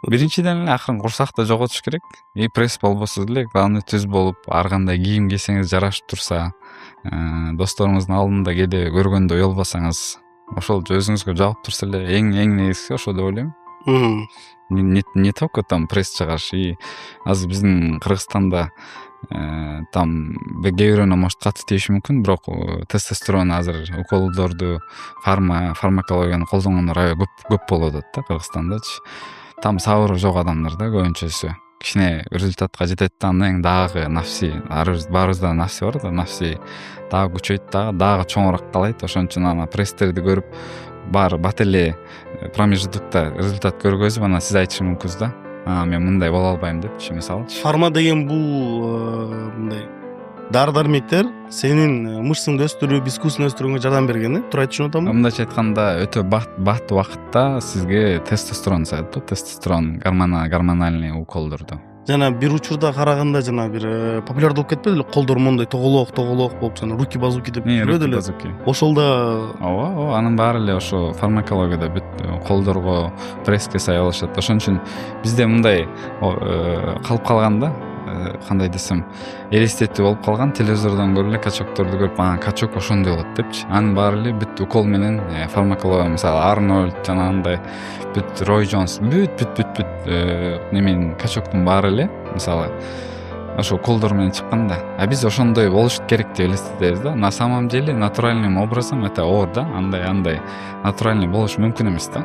Биринчиден эле акырын курсакты жоготуш керек. И пресс болбосо деле главный түз болуп, ар кандай кийим кийсеңиз жарашып турса, досторуңуздун алдында кээде көргөндө уялбасаңыз, ошол өзүңүзгө жагып турса эле эң негизгиси ошо деп ойлойм. Мгм. Не только там пресс чыгарыш, и азыр биздин Кыргызстанда там кээ бирөөнө может катуу тийиши мүмкүн, бирок тестостерон азыр уколдорду фармакологияны колдонгондор аябай көп болуп атат да Кыргызстандачы. Там сабыры жок адамдар да көбүнчөсү. Кичине результатка жетет да, андан кийин дагы нафси, баарыбызда нафси бар да, нафси дагы күчөйт, дагы чоңураак каалайт. Ошон үчүн ана пресстерди көрүп баары бат эле промежутокто результат көргөзүп, анан сиз айтышы мүмкүнсүз да. Мен мындай боло албайм депчи, мисалычы. Фарма деген бул мындай дары дармектер сенин мышцыңды өстүрүп, искусственно өстүрүүгө жардам берген, туура айтып атамбы? Мындайча айтканда, өтө бат убакытта сизге тестостерон саат, тестостерон гормональный уколдорду. Жана бир учурда караганда жана бир популярдуу болуп кетпеди эле, колдор моундай тоголок болуп, жана руки базуки деп жүрөдү эле. Ошол да ооба, анын баары эле ошо фармакологияда бүт колдорго, пресске сай алышат. Ошон үчүн бизде мындай калып калган да, кандай десем, элестетүү болуп калган, телевизордон көрүп эле качокторду көрүп, качок ошондой болот депчи. Анын баары эле бүт укол менен фармакология, мисалы Арнольд жана андай бүт Рой Джонс, бүт неменин качоктун баары эле мисалы ошо колдор менен чыккан да. А биз ошондой болуш керек деп элестетебиз да. На самом деле натуральным образом это оор да, андай натуральный болуш мүмкүн эмес да.